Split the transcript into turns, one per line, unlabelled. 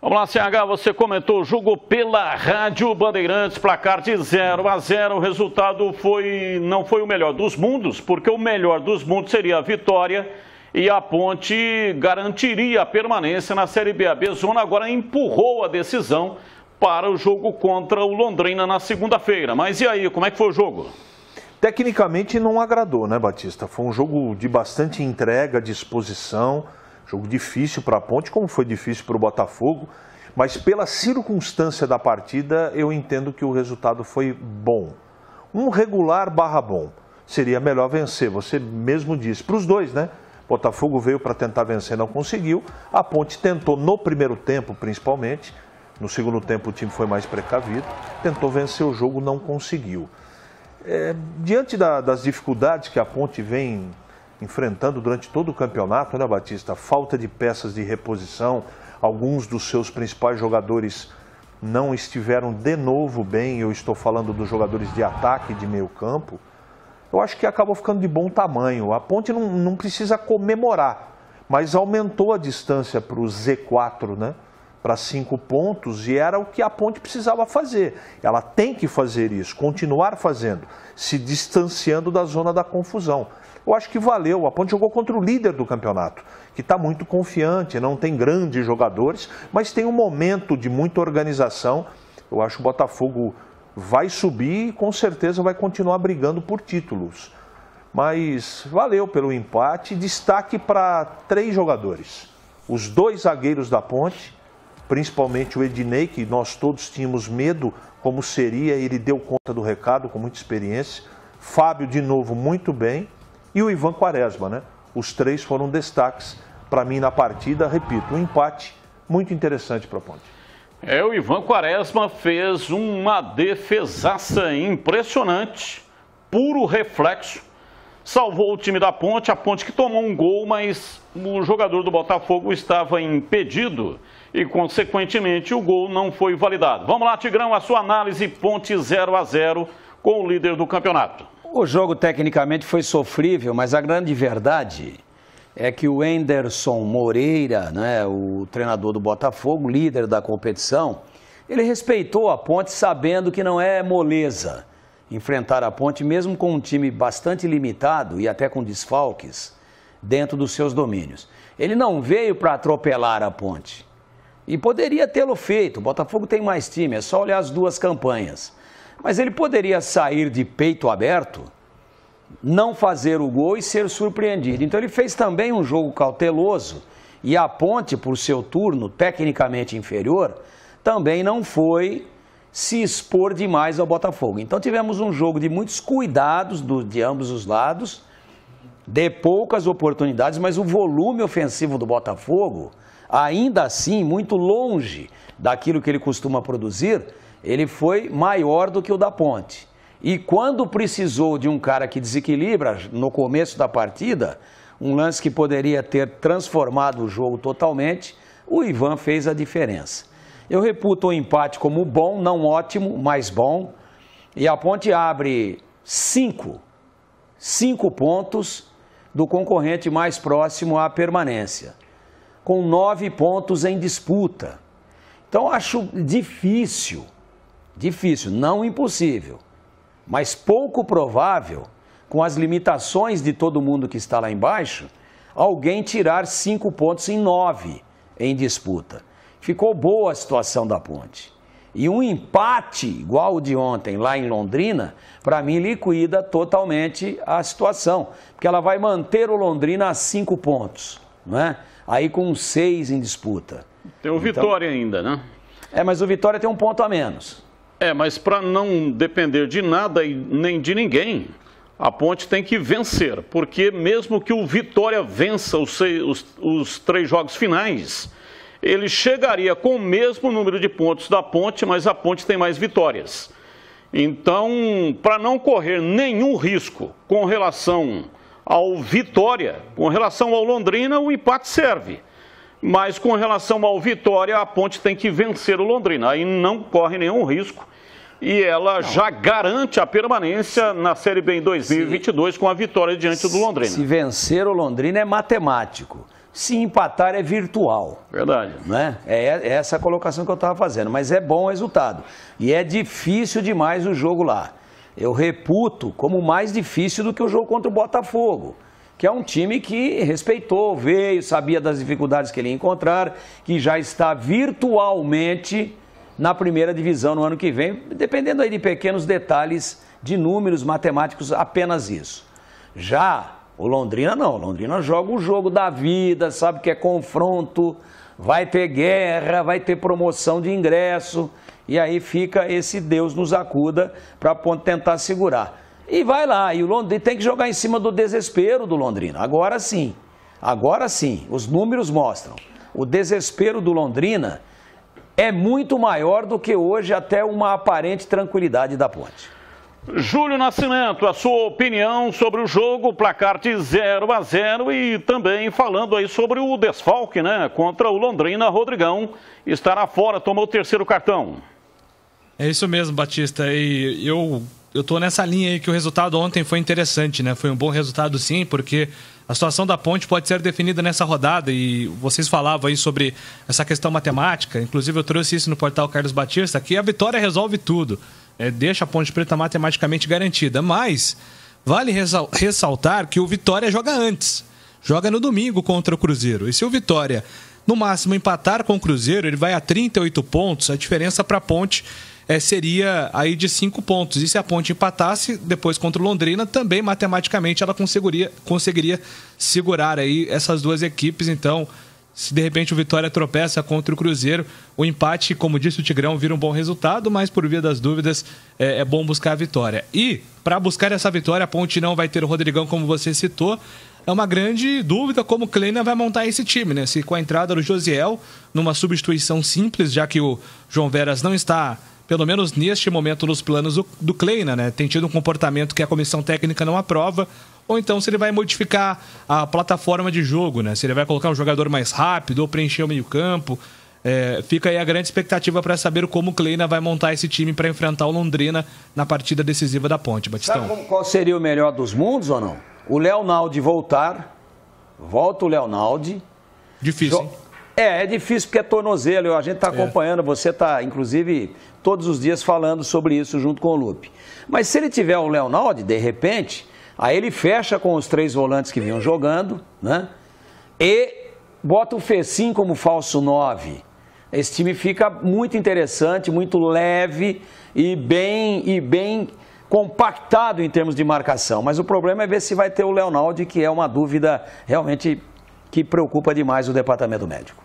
Vamos lá, CH, você comentou o jogo pela Rádio Bandeirantes, placar de 0-0, o resultado não foi o melhor dos mundos, porque o melhor dos mundos seria a vitória e a Ponte garantiria a permanência na Série B. A B-Zona agora empurrou a decisão para o jogo contra o Londrina na segunda-feira. Mas e aí, como é que foi o jogo?
Tecnicamente não agradou, né, Batista? Foi um jogo de bastante entrega, disposição, jogo difícil para a Ponte, como foi difícil para o Botafogo, mas pela circunstância da partida, eu entendo que o resultado foi bom. Um regular barra bom. Seria melhor vencer, você mesmo disse, para os dois, né? Botafogo veio para tentar vencer, não conseguiu. A Ponte tentou no primeiro tempo, principalmente. No segundo tempo o time foi mais precavido. Tentou vencer o jogo, não conseguiu. Diante das dificuldades que a Ponte vem enfrentando durante todo o campeonato, né, Batista? Falta de peças de reposição, alguns dos seus principais jogadores não estiveram de novo bem, eu estou falando dos jogadores de ataque e de meio campo. Eu acho que acabou ficando de bom tamanho. A Ponte não precisa comemorar, mas aumentou a distância para o Z4, né? Para 5 pontos, e era o que a Ponte precisava fazer. Ela tem que fazer isso, continuar fazendo, se distanciando da zona da confusão. Eu acho que valeu. A Ponte jogou contra o líder do campeonato, que está muito confiante, não tem grandes jogadores, mas tem um momento de muita organização. Eu acho que o Botafogo vai subir e com certeza vai continuar brigando por títulos. Mas valeu pelo empate. Destaque para 3 jogadores. Os 2 zagueiros da Ponte, principalmente o Ednei, que nós todos tínhamos medo como seria, ele deu conta do recado com muita experiência. Fábio, de novo, muito bem. E o Ivan Quaresma, né? Os 3 foram destaques para mim na partida. Repito, um empate muito interessante para a Ponte.
O Ivan Quaresma fez uma defesaça impressionante, puro reflexo. Salvou o time da Ponte, a Ponte que tomou um gol, mas o jogador do Botafogo estava impedido e, consequentemente, o gol não foi validado. Vamos lá, Tigrão, a sua análise, Ponte 0-0 com o líder do campeonato.
O jogo tecnicamente foi sofrível, mas a grande verdade é que o Enderson Moreira, né, o treinador do Botafogo, líder da competição, ele respeitou a Ponte sabendo que não é moleza enfrentar a Ponte, mesmo com um time bastante limitado e até com desfalques dentro dos seus domínios. Ele não veio para atropelar a Ponte e poderia tê-lo feito. O Botafogo tem mais time, é só olhar as 2 campanhas. Mas ele poderia sair de peito aberto, não fazer o gol e ser surpreendido. Então ele fez também um jogo cauteloso e a Ponte, por seu turno tecnicamente inferior, também não foi se expor demais ao Botafogo. Então tivemos um jogo de muitos cuidados de ambos os lados, de poucas oportunidades, mas o volume ofensivo do Botafogo, ainda assim, muito longe daquilo que ele costuma produzir, ele foi maior do que o da Ponte. E quando precisou de um cara que desequilibra, no começo da partida, um lance que poderia ter transformado o jogo totalmente, o Ivan fez a diferença. Eu reputo o empate como bom, não ótimo, mas bom. E a Ponte abre 5 pontos do concorrente mais próximo à permanência, com 9 pontos em disputa. Então acho difícil, não impossível, mas pouco provável, com as limitações de todo mundo que está lá embaixo, alguém tirar 5 pontos em 9 em disputa. Ficou boa a situação da Ponte. E um empate igual o de ontem lá em Londrina, para mim liquida totalmente a situação, porque ela vai manter o Londrina a 5 pontos, não é? Aí com 6 em disputa.
Tem o Vitória ainda, né?
Mas o Vitória tem 1 ponto a menos.
Mas para não depender de nada e nem de ninguém, a Ponte tem que vencer, porque mesmo que o Vitória vença os 3 jogos finais, ele chegaria com o mesmo número de pontos da Ponte, mas a Ponte tem mais vitórias. Então, para não correr nenhum risco com relação ao Vitória, com relação ao Londrina, o empate serve. Mas com relação ao Vitória, a Ponte tem que vencer o Londrina. Aí não corre nenhum risco e ela já garante a permanência na Série B em 2022 com a vitória diante do Londrina.
Se vencer o Londrina é matemático. se empatar é virtual.
Verdade.
Né? É essa a colocação que eu estava fazendo, mas é bom o resultado. E é difícil demais o jogo lá. Eu reputo como mais difícil do que o jogo contra o Botafogo, que é um time que respeitou, veio, sabia das dificuldades que ele ia encontrar, que já está virtualmente na primeira divisão no ano que vem, dependendo aí de pequenos detalhes de números matemáticos, apenas isso. Já o Londrina não, o Londrina joga o jogo da vida, sabe que é confronto, vai ter guerra, vai ter promoção de ingresso, e aí fica esse Deus nos acuda para tentar segurar. E vai lá, e o Londrina tem que jogar em cima do desespero do Londrina, agora sim, os números mostram, o desespero do Londrina é muito maior do que hoje até uma aparente tranquilidade da Ponte.
Júlio Nascimento, a sua opinião sobre o jogo, placar de 0-0 e também falando aí sobre o desfalque, né? Contra o Londrina, Rodrigão estará fora, tomou o terceiro cartão.
É isso mesmo, Batista, e eu tô nessa linha aí que o resultado ontem foi interessante, né? Foi um bom resultado sim, porque a situação da Ponte pode ser definida nessa rodada e vocês falavam aí sobre essa questão matemática, inclusive eu trouxe isso no portal Carlos Batista, que a vitória resolve tudo. Deixa a Ponte Preta matematicamente garantida, mas vale ressaltar que o Vitória joga antes, joga no domingo contra o Cruzeiro, e se o Vitória no máximo empatar com o Cruzeiro, ele vai a 38 pontos, a diferença para a Ponte seria aí de 5 pontos, e se a Ponte empatasse depois contra o Londrina, também matematicamente ela conseguiria segurar aí essas duas equipes. Então, se de repente o Vitória tropeça contra o Cruzeiro, o empate, como disse o Tigrão, vira um bom resultado, mas por via das dúvidas é bom buscar a vitória. E para buscar essa vitória, a Ponte não vai ter o Rodrigão, como você citou. É uma grande dúvida como o Kleina vai montar esse time, né? Se com a entrada do Josiel, numa substituição simples, já que o João Veras não está, pelo menos neste momento, nos planos do Kleina, né? Tem tido um comportamento que a comissão técnica não aprova, ou então se ele vai modificar a plataforma de jogo, né? Se ele vai colocar um jogador mais rápido ou preencher o meio-campo. Fica aí a grande expectativa para saber como o Kleina vai montar esse time para enfrentar o Londrina na partida decisiva da Ponte, Batistão.
Sabe qual seria o melhor dos mundos ou não? O Leonaldi volta o Leonaldi.
Difícil, hein?
É difícil porque é tornozelo, a gente está acompanhando, você está, inclusive, todos os dias falando sobre isso junto com o Lupe. Mas se ele tiver o Leonaldi, de repente, aí ele fecha com os 3 volantes que vinham jogando, né? E bota o Fecim como falso 9. Esse time fica muito interessante, muito leve e bem compactado em termos de marcação. Mas o problema é ver se vai ter o Leonaldi, que é uma dúvida realmente que preocupa demais o departamento médico.